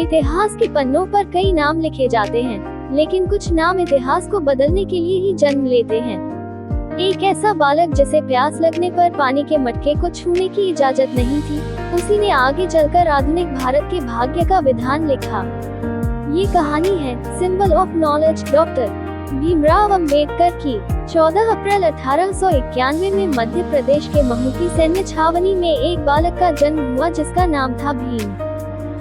इतिहास के पन्नों पर कई नाम लिखे जाते हैं, लेकिन कुछ नाम इतिहास को बदलने के लिए ही जन्म लेते हैं। एक ऐसा बालक जिसे प्यास लगने पर पानी के मटके को छूने की इजाजत नहीं थी, उसी ने आगे चलकर आधुनिक भारत के भाग्य का विधान लिखा। ये कहानी है symbol of knowledge doctor Bhimrao Ambedkar की। 14 अप्रैल 1891 में मध्य प्रदेश के महू की सैन्य छावनी में एक बालक का जन्म हुआ जिसका नाम था भीम।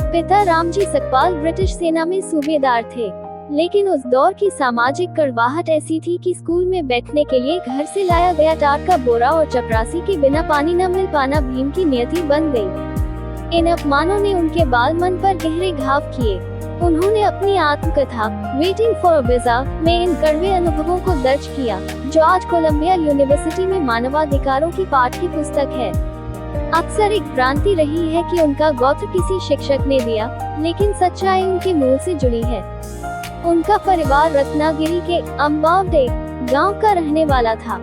पिता रामजी सकपाल ब्रिटिश सेना में सूबेदार थे, लेकिन उस दौर की सामाजिक कड़वाहट ऐसी थी कि स्कूल में बैठने के लिए घर से लाया गया टाट का बोरा और चपरासी के बिना पानी न मिल पाना भीम की नियति बन गई। इन अपमानों ने उनके बाल मन पर गहरे घाव किए। उन्होंने अपनी आत्मकथा वेटिंग फॉर वीजा में इन कड़वे अनुभवों को दर्ज किया, जो आज कोलंबिया यूनिवर्सिटी में मानवाधिकारों की पाठ्य पुस्तक है। अक्सर एक भ्रांति रही है कि उनका गोत्र किसी शिक्षक ने दिया, लेकिन सच्चाई उनके मूल से जुड़ी है। उनका परिवार रत्नागिरी के अम्बावडे गांव का रहने वाला था।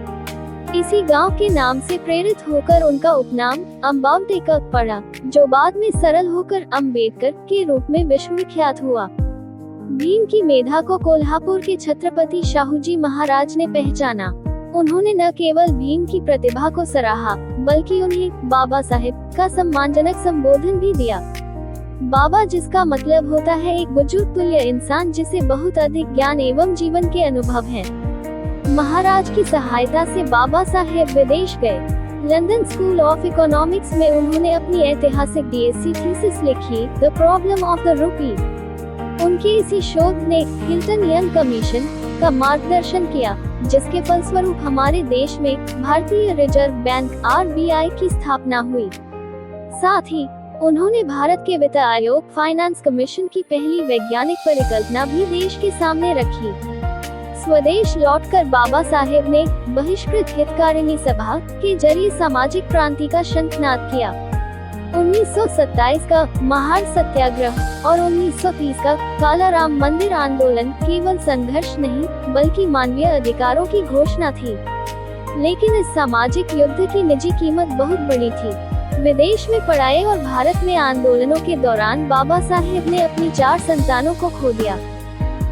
इसी गांव के नाम से प्रेरित होकर उनका उपनाम अम्बावडेकर पड़ा, जो बाद में सरल होकर अंबेडकर के रूप में विश्वविख्यात हुआ। भीम की मेधा को कोल्हापुर के छत्रपति शाहूजी महाराज ने पहचाना। उन्होंने न केवल भीम की प्रतिभा को सराहा, बल्कि उन्हें बाबा साहेब का सम्मानजनक संबोधन भी दिया। बाबा जिसका मतलब होता है एक बुजुर्ग तुल्य इंसान जिसे बहुत अधिक ज्ञान एवं जीवन के अनुभव हैं। महाराज की सहायता से बाबा साहेब विदेश गए। लंदन स्कूल ऑफ इकोनॉमिक्स में उन्होंने अपनी ऐतिहासिक DSc थीसिस लिखी, the problem of the rupee. उनके इसी शोध ने हिल्टन यंग कमीशन का मार्गदर्शन किया, जिसके फलस्वरूप हमारे देश में भारतीय रिजर्व बैंक RBI की स्थापना हुई। साथ ही उन्होंने भारत के वित्त आयोग फाइनेंस कमीशन की पहली वैज्ञानिक परिकल्पना भी देश के सामने रखी। स्वदेश लौटकर बाबा साहेब ने बहिष्कृत हितकारिणी सभा के जरिए सामाजिक क्रांति का शंखनाद किया। 1927 का महार सत्याग्रह और 1930 का काला राम मंदिर आंदोलन केवल संघर्ष नहीं, बल्कि मानवीय अधिकारों की घोषणा थी। लेकिन इस सामाजिक युद्ध की निजी कीमत बहुत बड़ी थी। विदेश में पढ़ाई और भारत में आंदोलनों के दौरान बाबा साहेब ने अपनी 4 संतानों को खो दिया।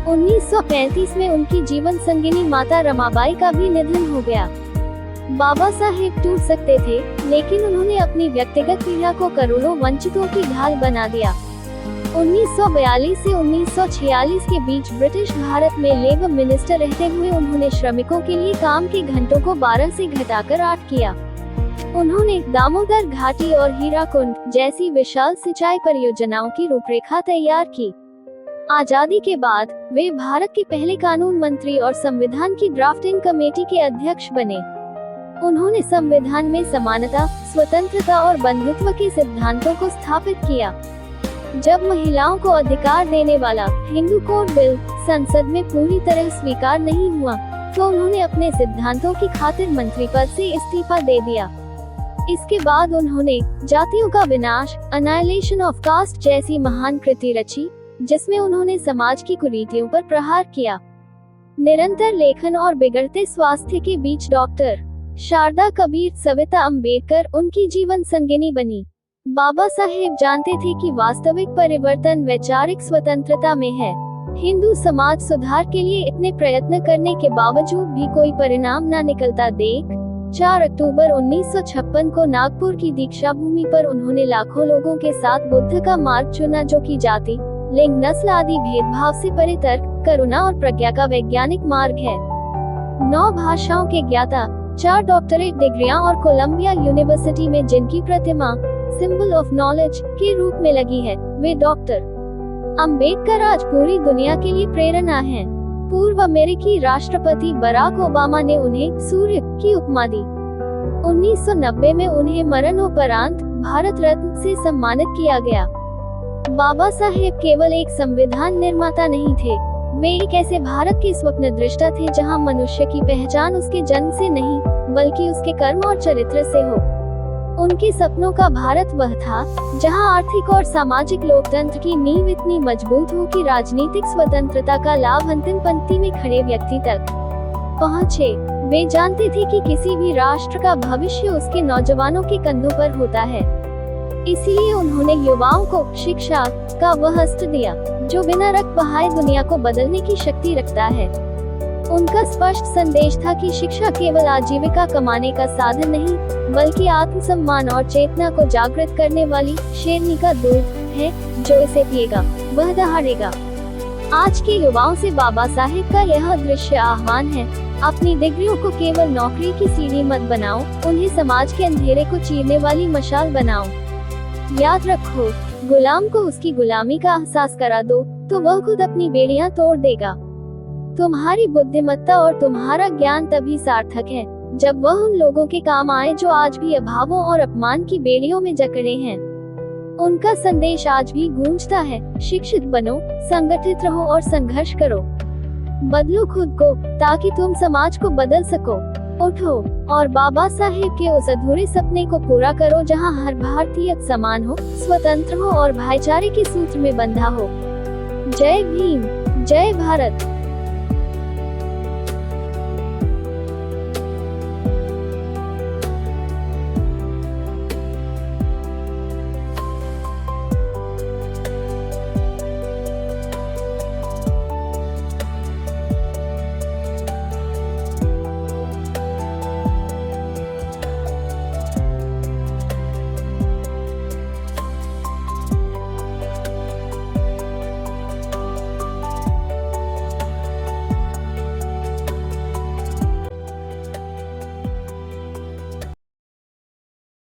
1935 में उनकी जीवन संगिनी माता रमाबाई का भी निधन हो गया। बाबा साहेब टूट सकते थे, लेकिन उन्होंने अपनी व्यक्तिगत पीड़ा को करोड़ों वंचितों की ढाल बना दिया। 1942 से 1946 के बीच ब्रिटिश भारत में लेबर मिनिस्टर रहते हुए उन्होंने श्रमिकों के लिए काम के घंटों को 12 से घटाकर 8 किया। उन्होंने दामोदर घाटी और हीराकुंड जैसी विशाल सिंचाई परियोजनाओं की रूपरेखा तैयार की। आजादी के बाद वे भारत के पहले कानून मंत्री और संविधान की ड्राफ्टिंग कमेटी के अध्यक्ष बने। उन्होंने संविधान में समानता, स्वतंत्रता और बंधुत्व के सिद्धांतों को स्थापित किया। जब महिलाओं को अधिकार देने वाला हिंदू कोड बिल संसद में पूरी तरह स्वीकार नहीं हुआ, तो उन्होंने अपने सिद्धांतों की खातिर मंत्री पद से इस्तीफा दे दिया। इसके बाद उन्होंने जातियों का विनाश, अनाइलेशन ऑफ कास्ट जैसी महान कृति रची, जिसमें उन्होंने समाज की कुरीतियों पर प्रहार किया। निरंतर लेखन और बिगड़ते स्वास्थ्य के बीच डॉक्टर शारदा कबीर सविता अंबेडकर उनकी जीवन संगिनी बनी। बाबा साहेब जानते थे कि वास्तविक परिवर्तन वैचारिक स्वतंत्रता में है। हिंदू समाज सुधार के लिए इतने प्रयत्न करने के बावजूद भी कोई परिणाम न निकलता देख 4 अक्टूबर 1956 को नागपुर की दीक्षा भूमि पर उन्होंने लाखों लोगों के साथ बुद्ध का मार्ग चुना, जो कि जाति, लिंग, नस्ल आदि भेदभाव से परे तर्क, करुणा और प्रज्ञा का वैज्ञानिक मार्ग है। 9 भाषाओं के ज्ञाता, 4 डॉक्टरेट डिग्रियां और कोलंबिया यूनिवर्सिटी में जिनकी प्रतिमा सिंबल ऑफ नॉलेज के रूप में लगी है, वे डॉक्टर अंबेडकर आज पूरी दुनिया के लिए प्रेरणा हैं। पूर्व अमेरिकी राष्ट्रपति बराक ओबामा ने उन्हें सूर्य की उपमा दी। 1990 में उन्हें मरणोपरांत भारत रत्न से सम्मानित किया गया। बाबा साहेब केवल एक संविधान निर्माता नहीं थे, वे एक ऐसे भारत के स्वप्न दृष्टा थे जहां मनुष्य की पहचान उसके जन्म से नहीं, बल्कि उसके कर्म और चरित्र से हो। उनके सपनों का भारत वह था जहां आर्थिक और सामाजिक लोकतंत्र की नींव इतनी मजबूत हो कि राजनीतिक स्वतंत्रता का लाभ अंतिम पंक्ति में खड़े व्यक्ति तक पहुंचे। वे जानते थे कि किसी भी राष्ट्र का भविष्य उसके नौजवानों के कंधों पर होता है। इसीलिए उन्होंने युवाओं को शिक्षा का वह अस्त्र दिया जो बिना रक्त बहाए दुनिया को बदलने की शक्ति रखता है। उनका स्पष्ट संदेश था कि शिक्षा केवल आजीविका कमाने का साधन नहीं, बल्कि आत्मसम्मान और चेतना को जागृत करने वाली शेरनी का दूध है। जो इसे पिएगा वह दहाड़ेगा। आज के युवाओं से बाबा साहेब का यह दृश्य आह्वान है, अपनी डिग्रियों को केवल नौकरी की सीढ़ी मत बनाओ, उन्हें समाज के अंधेरे को चीरने वाली मशाल बनाओ। याद रखो, गुलाम को उसकी गुलामी का एहसास करा दो तो वह खुद अपनी बेड़ियां तोड़ देगा। तुम्हारी बुद्धिमत्ता और तुम्हारा ज्ञान तभी सार्थक है जब वह उन लोगों के काम आए जो आज भी अभावों और अपमान की बेड़ियों में जकड़े हैं। उनका संदेश आज भी गूंजता है, शिक्षित बनो, संगठित रहो और संघर्ष करो। बदलो खुद को ताकि तुम समाज को बदल सको। उठो और बाबा साहेब के उस अधूरे सपने को पूरा करो जहां हर भारतीय समान हो, स्वतंत्र हो और भाईचारे के सूत्र में बंधा हो। जय भीम, जय भारत।